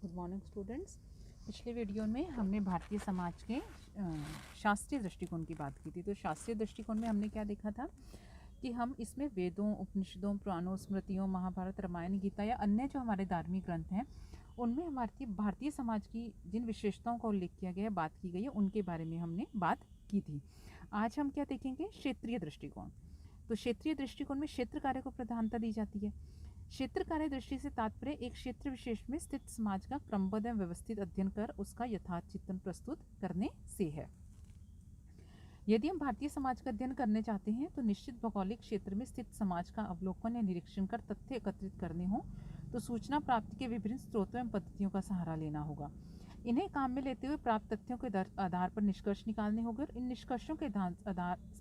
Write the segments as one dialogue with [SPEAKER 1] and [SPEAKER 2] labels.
[SPEAKER 1] Good morning students. पिछले video में हमने भारतीय समाज के शास्त्रीय दृष्टिकोण की बात की थी। तो शास्त्रीय दृष्टिकोण में हमने क्या देखा था कि हम इसमें वेदों, उपनिषदों, पुराणों, स्मृतियों, महाभारत, रामायण, गीता या अन्य जो हमारे धार्मिक ग्रंथ हैं उनमें हमारी भारतीय समाज की जिन विशेषताओं का उल्लेख किया गया है, बात की गई है, उनके बारे में हमने बात की थी। आज हम क्या देखेंगे? क्षेत्रीय दृष्टिकोण। तो क्षेत्रीय दृष्टिकोण में क्षेत्र कार्य को प्रधानता दी जाती है। क्षेत्र कार्य दृष्टि से तात्पर्य एक क्षेत्र विशेष में स्थित समाज का क्रमबद्ध एवं व्यवस्थित अध्ययन कर उसका यथार्थ चित्रण प्रस्तुत करने से है। यदि हम भारतीय समाज का अध्ययन करने चाहते हैं तो निश्चित भौगोलिक क्षेत्र में स्थित समाज का अवलोकन या निरीक्षण कर तथ्य एकत्रित करने हो तो सूचना प्राप्ति के विभिन्न स्रोतों एवं पद्धतियों का सहारा लेना होगा। इन्हें काम में लेते हुए प्राप्त तथ्यों के आधार पर निष्कर्ष निकालने होंगे और इन निष्कर्षों के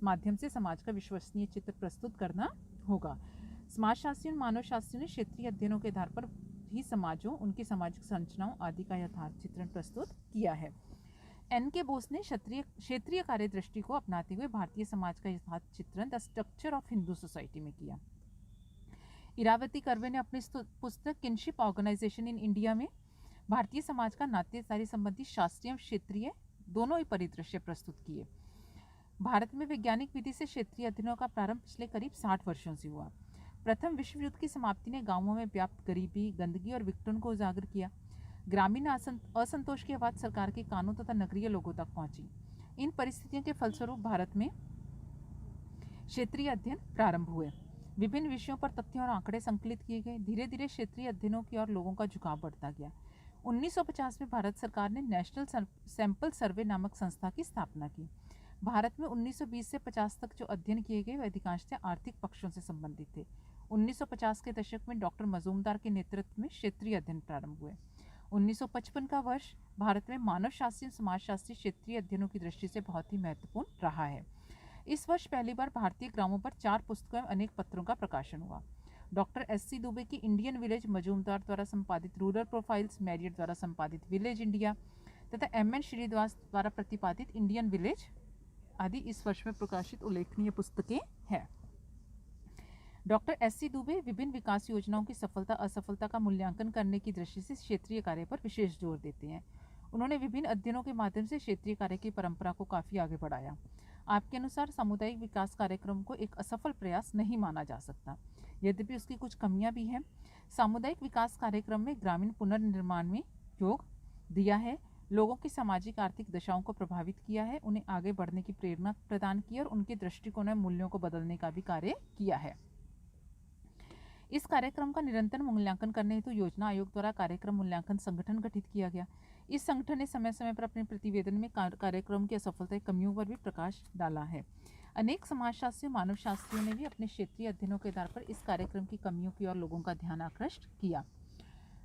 [SPEAKER 1] माध्यम से समाज का विश्वसनीय चित्र प्रस्तुत करना होगा। समाजशास्त्री और मानव शास्त्रियों ने क्षेत्रीय अध्ययनों के आधार पर ही समाजों, उनकी सामाजिक संरचनाओं आदि का यथार्थ चित्रण प्रस्तुत किया है। एन के बोस ने क्षेत्रीय कार्य दृष्टि को अपनाते हुए भारतीय समाज का यथार्थ चित्रण the structure of Hindu society में किया। इरावती कर्वे ने अपनी पुस्तक किनशिप ऑर्गेनाइजेशन इन इंडिया में भारतीय समाज का नातेदारी संबंधी शास्त्रीय क्षेत्रीय दोनों ही परिदृश्य प्रस्तुत किए। भारत में वैज्ञानिक विधि से क्षेत्रीय अध्ययनों का प्रारंभ पिछले करीब 60 वर्षों से हुआ। प्रथम विश्व युद्ध की समाप्ति ने गांवों में व्याप्त गरीबी, गंदगी और विघटन को उजागर किया। ग्रामीण असंतोष की आवाज सरकार के कानों तथा नगरीय लोगों तक पहुंची। इन परिस्थितियों के फलस्वरूप भारत में क्षेत्रीय अध्ययन प्रारंभ हुए। विभिन्न विषयों पर तथ्य और आंकड़े संकलित किए गए। धीरे धीरे क्षेत्रीय अध्ययनों की ओर लोगों का झुकाव बढ़ता गया। 1950 में भारत सरकार ने नेशनल सैंपल सर्वे नामक संस्था की स्थापना की। भारत में 1920 से 50 तक जो अध्ययन किए गए वे अधिकांशतः आर्थिक पक्षों से संबंधित थे। 1950 के दशक में डॉक्टर मजूमदार के नेतृत्व में क्षेत्रीय अध्ययन प्रारंभ हुए। 1955 का वर्ष भारत में मानव शास्त्रीय, समाजशास्त्री क्षेत्रीय अध्ययनों की दृष्टि से बहुत ही महत्वपूर्ण रहा है। इस वर्ष पहली बार भारतीय ग्रामों पर 4 पुस्तकों एवं अनेक पत्रों का प्रकाशन हुआ। Doctor SC. दुबे की इंडियन विलेज, मजूमदार द्वारा संपादित रूरल प्रोफाइल्स, मैरियट द्वारा संपादित विलेज इंडिया तथा एम.एन. श्रीनिवास द्वारा प्रतिपादित इंडियन विलेज आदि इस वर्ष में प्रकाशित उल्लेखनीय पुस्तकें हैं। Doctor SC. दुबे विभिन्न विकास योजनाओं की सफलता असफलता का मूल्यांकन करने की दृष्टि से क्षेत्रीय कार्य पर विशेष जोर देते हैं। उन्होंने विभिन्न अध्ययनों के माध्यम से क्षेत्रीय कार्य की परंपरा को काफ़ी आगे बढ़ाया। आपके अनुसार सामुदायिक विकास कार्यक्रम को एक असफल प्रयास नहीं माना जा सकता, यद्यपि उसकी कुछ कमियां भी हैं। सामुदायिक विकास कार्यक्रम में ग्रामीण पुनर्निर्माण में योग दिया है, लोगों की सामाजिक आर्थिक दशाओं को प्रभावित किया है, उन्हें आगे बढ़ने की प्रेरणा प्रदान की और उनके दृष्टिकोण और मूल्यों को बदलने का भी कार्य किया है। इस कार्यक्रम का निरंतर मूल्यांकन करने हेतु योजना आयोग द्वारा कार्यक्रम मूल्यांकन संगठन गठित किया गया। इस संगठन ने समय समय पर अपने प्रतिवेदन में कार्यक्रम की असफलता कमियों पर भी प्रकाश डाला है। अनेक समाजशास्त्रियों, मानव शास्त्रियों ने भी अपने क्षेत्रीय अध्ययनों के आधार पर इस कार्यक्रम की कमियों की ओर लोगों का ध्यान आकृष्ट किया।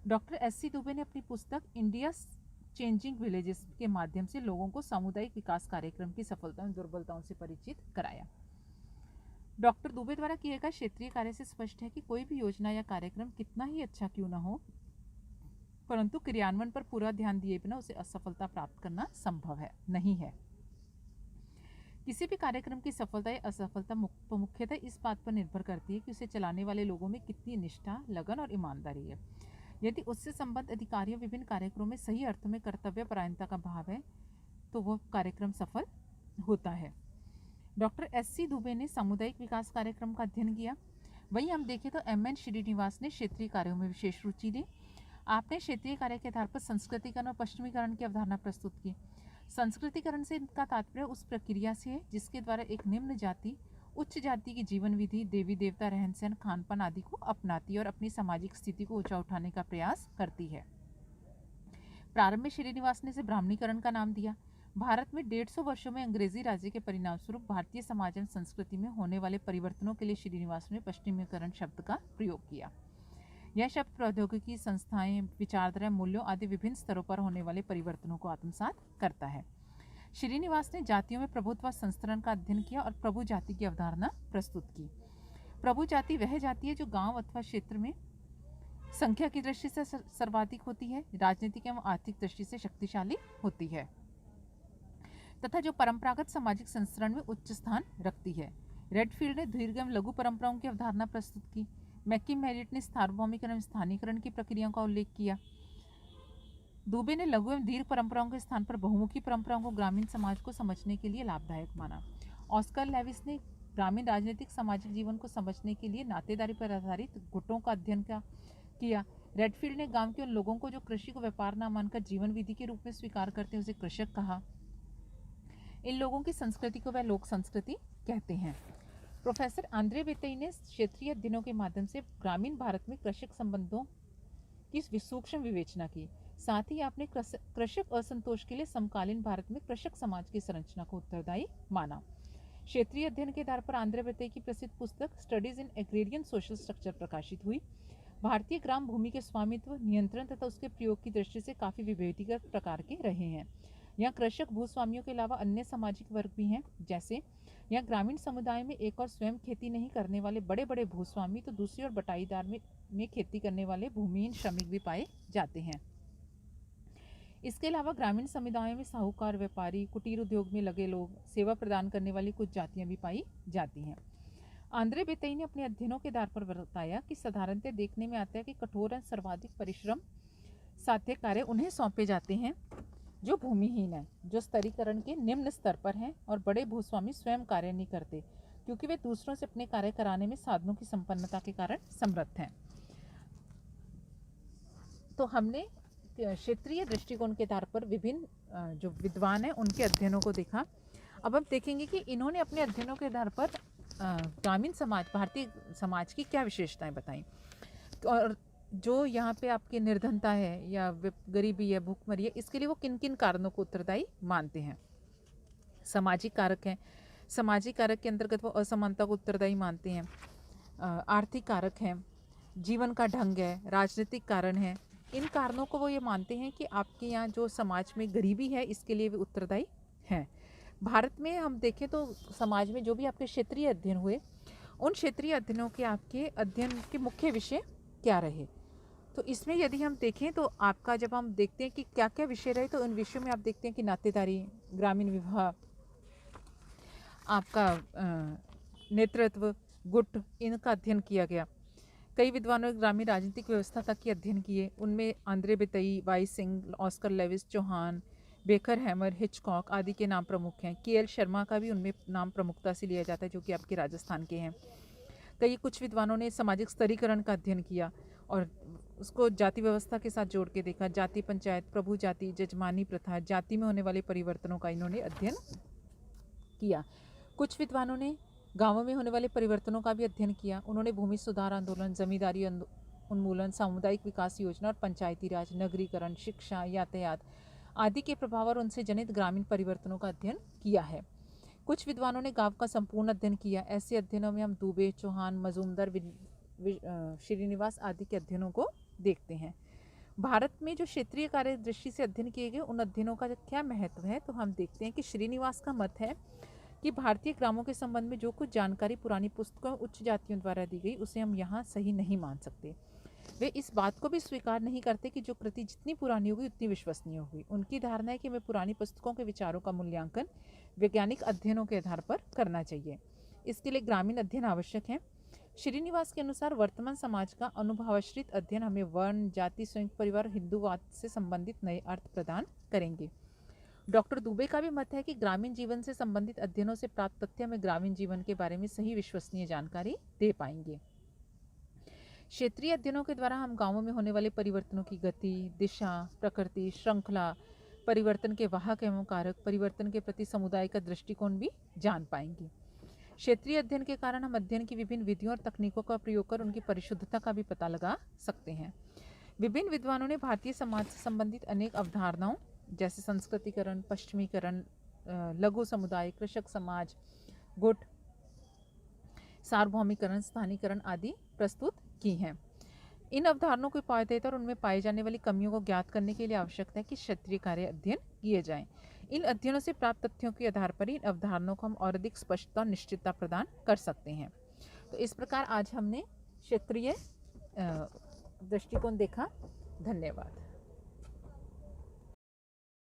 [SPEAKER 1] Doctor SC. दुबे ने अपनी पुस्तक इंडिया चेंजिंग विलेजेस के माध्यम से लोगों को सामुदायिक विकास कार्यक्रम की सफलताओं और दुर्बलताओं से परिचित कराया। डॉक्टर दुबे द्वारा किए गए क्षेत्रीय कार्य से स्पष्ट है कि कोई भी योजना या कार्यक्रम कितना ही अच्छा क्यों न हो, परंतु क्रियान्वयन पर पूरा ध्यान दिए बिना उसे असफलता प्राप्त करना संभव नहीं है। किसी भी कार्यक्रम की सफलता या असफलता मुख्यतः इस बात पर निर्भर करती है कि उसे चलाने वाले लोगों में कितनी निष्ठा, लगन और ईमानदारी है। यदि उससे संबद्ध अधिकारियों विभिन्न कार्यक्रमों में सही अर्थ में कर्तव्य परायणता का भाव है तो वह कार्यक्रम सफल होता है। Doctor SC. दुबे ने सामुदायिक विकास कार्यक्रम का अध्ययन किया। वहीं हम देखें तो एम.एन. श्रीनिवास ने क्षेत्रीय कार्यों में विशेष रुचि ली। आपने क्षेत्रीय कार्य के आधार पर संस्कृतिकरण और पश्चिमीकरण की अवधारणा प्रस्तुत की। संस्कृतिकरण से इनका तात्पर्य उस प्रक्रिया से है जिसके द्वारा एक निम्न जाति उच्च जाति की जीवन विधि, देवी देवता, रहन सहन, खान पान आदि को अपनाती है और अपनी सामाजिक स्थिति को ऊंचा उठाने का प्रयास करती है। प्रारंभ में श्रीनिवास ने इसे ब्राह्मणीकरण का नाम दिया। भारत में 150 वर्षों में अंग्रेजी राज्य के परिणाम स्वरूप भारतीय समाज एवं संस्कृति में होने वाले परिवर्तनों के लिए श्रीनिवास ने पश्चिमीकरण शब्द का प्रयोग किया। यह शब्द प्रौद्योगिकी, संस्थाएं, विचारधारा, मूल्यों आदि विभिन्न स्तरों पर होने वाले परिवर्तनों को आत्मसात करता है। श्रीनिवास ने जातियों में प्रभुत्व संस्तरण का अध्ययन किया और प्रभु जाति की अवधारणा प्रस्तुत की। प्रभु जाति वह जाति है जो गांव अथवा क्षेत्र में संख्या की दृष्टि से सर्वाधिक होती है, राजनीतिक एवं आर्थिक दृष्टि से शक्तिशाली होती है तथा जो परंपरागत सामाजिक संस्करण में उच्च स्थान रखती है। रेडफील्ड ने दीर्घ एवं लघु परंपराओं की अवधारणा प्रस्तुत की। मैकी मैरियट ने सार्वभौमिकरण एवं स्थानीयकरण की प्रक्रियाओं का उल्लेख किया। दुबे ने लघु एवं दीर्घ परंपराओं के स्थान पर बहुमुखी परंपराओं को ग्रामीण समाज को समझने के लिए लाभदायक माना। ऑस्कर लेविस ने ग्रामीण राजनीतिक सामाजिक जीवन को समझने के लिए नातेदारी पर आधारित गुटों का अध्ययन किया। रेडफील्ड ने गांव के उन लोगों को जो कृषि को व्यापार न मानकर जीवन विधि के रूप में स्वीकार करते हैं उसे कृषक कहा। इन लोगों की संस्कृति को वह लोक संस्कृति कहते हैं। प्रोफेसर आंद्रे बेतई ने क्षेत्रीय अध्ययनों के माध्यम से ग्रामीण भारत में कृषक संबंधों की सूक्ष्म विवेचना की। साथ ही आपने कृषक असंतोष के लिए समकालीन भारत में कृषक समाज की संरचना को उत्तरदायी माना। क्षेत्रीय अध्ययन के आधार पर आंद्रे बेतई की प्रसिद्ध पुस्तक studies in agrarian social structure प्रकाशित हुई। भारतीय ग्राम भूमि के स्वामित्व, नियंत्रण तथा उसके प्रयोग की दृष्टि से काफी विभेदीकृत प्रकार के रहे हैं। यहाँ कृषक भूस्वामियों के अलावा अन्य सामाजिक वर्ग भी हैं। जैसे यहाँ ग्रामीण समुदाय में एक और स्वयं खेती नहीं करने वाले बड़े बड़े भूस्वामी तो दूसरी ओर बटाईदार में खेती करने वाले भूमिहीन श्रमिक भी पाए जाते हैं। इसके अलावा ग्रामीण समुदायों में साहूकार, व्यापारी, कुटीर उद्योग में लगे लोग, सेवा प्रदान करने वाली कुछ जातियां भी पाई जाती हैं। आंद्रे बेतई ने अपने अध्ययनों के आधार पर बताया कि साधारणतः देखने में आता है कि कठोर और सर्वाधिक परिश्रम साध्य कार्य उन्हें सौंपे जाते हैं जो भूमिहीन है, जो स्तरीकरण के निम्न स्तर पर हैं, और बड़े भूस्वामी स्वयं कार्य नहीं करते क्योंकि वे दूसरों से अपने कार्य कराने में साधनों की संपन्नता के कारण समर्थ हैं। तो हमने क्षेत्रीय दृष्टिकोण के आधार पर विभिन्न जो विद्वान हैं उनके अध्ययनों को देखा। अब हम देखेंगे कि इन्होंने अपने अध्ययनों के आधार पर ग्रामीण समाज, भारतीय समाज की क्या विशेषताएं बताई, और जो यहाँ पे आपकी निर्धनता है या गरीबी है, भूखमरी है, इसके लिए वो किन किन कारणों को उत्तरदायी मानते हैं। सामाजिक कारक हैं, सामाजिक कारक के अंतर्गत वो असमानता को उत्तरदायी मानते हैं। आर्थिक कारक हैं, जीवन का ढंग है, राजनीतिक कारण है। इन कारणों को वो ये मानते हैं कि आपके यहाँ जो समाज में गरीबी है इसके लिए भी उत्तरदायी हैं। भारत में हम देखें तो समाज में जो भी आपके क्षेत्रीय अध्ययन हुए, उन क्षेत्रीय अध्ययनों के आपके अध्ययन के मुख्य विषय क्या रहे। तो इसमें यदि हम देखें तो आपका जब हम देखते हैं कि क्या क्या विषय रहे, तो उन विषयों में आप देखते हैं कि नातेदारी, ग्रामीण विवाह, आपका नेतृत्व, गुट, इनका अध्ययन किया गया। कई विद्वानों ने ग्रामीण राजनीतिक व्यवस्था तक के अध्ययन किए। उनमें Andre Beteille, Y Singh, Oscar Lewis, Chauhan, Baker Hamer, Hitchcock आदि के नाम प्रमुख हैं। के.एल. शर्मा का भी उनमें नाम प्रमुखता से लिया जाता है, जो कि आपके राजस्थान के हैं। कुछ विद्वानों ने सामाजिक स्तरीकरण का अध्ययन किया और उसको जाति व्यवस्था के साथ जोड़ के देखा। जाति पंचायत, प्रभु जाति, जजमानी प्रथा, जाति में होने वाले परिवर्तनों का इन्होंने अध्ययन किया। कुछ विद्वानों ने गांवों में होने वाले परिवर्तनों का भी अध्ययन किया। उन्होंने भूमि सुधार आंदोलन, जमींदारी उन्मूलन, सामुदायिक विकास योजना और पंचायती राज, नगरीकरण, शिक्षा, यातायात आदि के प्रभाव और उनसे जनित ग्रामीण परिवर्तनों का अध्ययन किया है। कुछ विद्वानों ने गांव का संपूर्ण अध्ययन किया। ऐसे अध्ययनों में हम दुबे, चौहान, मजूमदार, श्रीनिवास आदि के अध्ययनों को देखते हैं। भारत में जो क्षेत्रीय कार्य दृष्टि से अध्ययन किए गए, उन अध्ययनों का क्या महत्व है, तो हम देखते हैं कि श्रीनिवास का मत है कि भारतीय ग्रामों के संबंध में जो कुछ जानकारी पुरानी पुस्तकों में उच्च जातियों द्वारा दी गई, उसे हम यहाँ सही नहीं मान सकते। वे इस बात को भी स्वीकार नहीं करते कि जो कृति जितनी पुरानी होगी उतनी विश्वसनीय होगी। उनकी धारणा है कि हमें पुरानी पुस्तकों के विचारों का मूल्यांकन वैज्ञानिक अध्ययनों के आधार पर करना चाहिए। इसके लिए ग्रामीण अध्ययन आवश्यक है। श्रीनिवास के अनुसार वर्तमान समाज का अनुभवाश्रित अध्ययन हमें वर्ण, जाति, संयुक्त परिवार, हिंदूवाद से संबंधित नए अर्थ प्रदान करेंगे। डॉक्टर दुबे का भी मत है कि ग्रामीण जीवन से संबंधित अध्ययनों से प्राप्त तथ्य हमें ग्रामीण जीवन के बारे में सही विश्वसनीय जानकारी दे पाएंगे। क्षेत्रीय अध्ययनों के द्वारा हम गांवों में होने वाले परिवर्तनों की गति, दिशा, प्रकृति, श्रृंखला, परिवर्तन के वाहक एवं कारक, परिवर्तन के प्रति समुदाय का दृष्टिकोण भी जान पाएंगे। क्षेत्रीय अध्ययन के कारण हम अध्ययन की विभिन्न विधियों और तकनीकों का प्रयोग कर उनकी परिशुद्धता का भी पता लगा सकते हैं। विभिन्न विद्वानों ने भारतीय समाज से संबंधित अनेक अवधारणाओं जैसे संस्कृतिकरण, पश्चिमीकरण, लघु समुदाय, कृषक समाज, गुट, सार्वभौमिकरण, स्थानीकरण आदि प्रस्तुत की हैं। इन अवधारणाओं को पायदायिता और उनमें पाई जाने वाली कमियों को ज्ञात करने के लिए आवश्यकता है कि क्षेत्रीय कार्य अध्ययन किए जाएं। इन अध्ययनों से प्राप्त तथ्यों के आधार पर इन अवधारणाओं को हम और अधिक स्पष्टता और निश्चितता प्रदान कर सकते हैं। तो इस प्रकार आज हमने क्षेत्रीय दृष्टिकोण देखा। धन्यवाद।